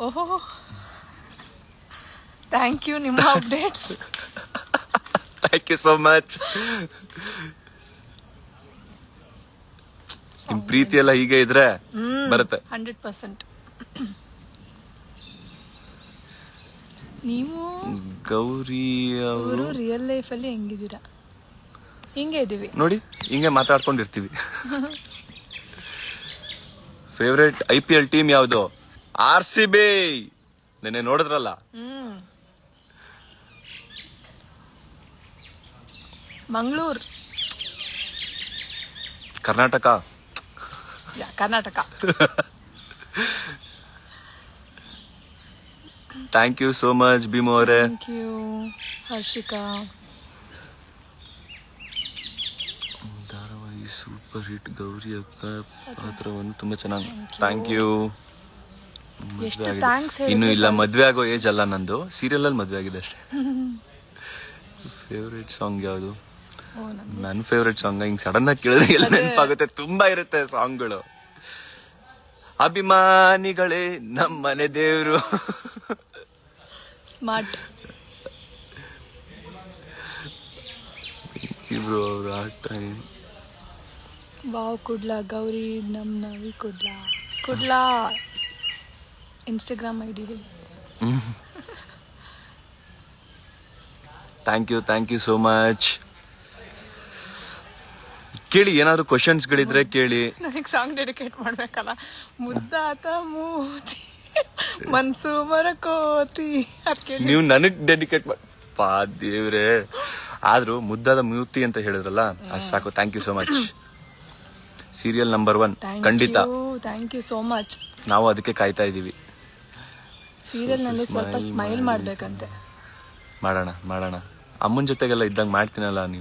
ಓಹೋ, thank you. ನಿಮ್ಮ updates. Thank you so much. ನಿಮ್ ಪ್ರೀತಿ ಎಲ್ಲ ಹೀಗೆ ಇದ್ರೆ ಬರುತ್ತೆ. 100%. ನೀವು ಗೌರಿ ಅವರು ರಿಯಲ್ ಲೈಫ್ ಅಲ್ಲಿ ಹೆಂಗಿದ್ದೀರಾ? ಹಿಂಗೆ ಇದೀವಿ ನೋಡಿ, ಹಿಂಗೆ ಮಾತಾಡ್ಕೊಂಡಿರ್ತೀವಿ. ಫೇವ್ರೆಟ್ IPL ಟೀಮ್ ಯಾವುದು? RCB. ನೆನ್ನೆ ನೋಡಿದ್ರಲ್ಲ. Mangaluru. Karnataka. Karnataka. Thank you so much Bheemu ಅವರೇ. Thank you Harshika. ಧಾರಾವಾಹಿ ಸೂಪರ್ ಹಿಟ್. ಗೌರಿ ಅಕ್ಕ ಪಾತ್ರವನ್ನು ತುಂಬಾ ಚೆನ್ನಾಗಿ. Thank you. ಎಷ್ಟು ಥ್ಯಾಂಕ್ಸ್. ಇನ್ನು ಇಲ್ಲ, ಮದ್ವೆ ಆಗೋ ಏಜ್ ಅಲ್ಲ ನಂದು. ಸೀರಿಯಲ್ ಅಲ್ಲಿ ಮದ್ವೆ ಆಗಿದೆ ಅಷ್ಟೇ. ಫೇವ್ರೆಟ್ ಸಾಂಗ್ ಯಾವುದು? ನನ್ನ ಫೇವ್ರೆಟ್ ಸಾಂಗ್ ಹಿಂಗ್ ಸಡನ್ ಆಗಿ ಕೇಳಿದ್ರೆ ಎಲ್ಲ ನೆನಪಾಗುತ್ತೆ. ತುಂಬಾ ಇರುತ್ತೆ ಸಾಂಗ್ಗಳು. ಅಭಿಮಾನಿಗಳೇ ನಮ್ಮನೆ ದೇವ್ರು. ಸ್ಮಾರ್ಟ್. ಇಬ್ರು ಅವ್ರು ವಾವ್. ಕುಡ್ಲಾ ಗೌರಿ ನಮ್ ನವಿ Kudla Instagram ID. Thank you so much. ಕೇಳಿ, ಏನಾದ್ರು ಕ್ವಶನ್ಸ್ ಗಳಿದ್ರೆ ಕೇಳಿ. ನನಗೆ ಸಾಂಗ್ ಡೆಡಿಕೇಟ್ ಮಾಡ್ಬೇಕಲ್ಲ. ಮುದ್ದಾತ ಮೂತಿ ಮನ್ಸು ಮರಕೋತಿ. ನೀವು ನನಗ್ ಡೆಡಿಕೇಟ್ ಪಾ ದೇವ್ರೆ. ಆದ್ರೂ ಮುದ್ದಾದ ಮೂತಿ ಅಂತ ಹೇಳಿದ್ರಲ್ಲ, ಅಷ್ಟು ಸಾಕು. Thank you so much. Serial number 1 ಖಂಡಿತ. Thank you so much. ನಾವು ಅದಕ್ಕೆ ಕಾಯ್ತಾ ಇದೀವಿ. ಸೀರಿಯಲ್ ನಲ್ಲಿ ಸ್ವಲ್ಪ ಸ್ಮೈಲ್ ಮಾಡ್ಬೇಕಂತೆ. ಮಾಡೋಣ. ಅಮ್ಮನ ಜೊತೆಗೆಲ್ಲ ಇದ್ದಂಗ್ ಮಾಡ್ತೀನಲ್ಲ ನೀವು.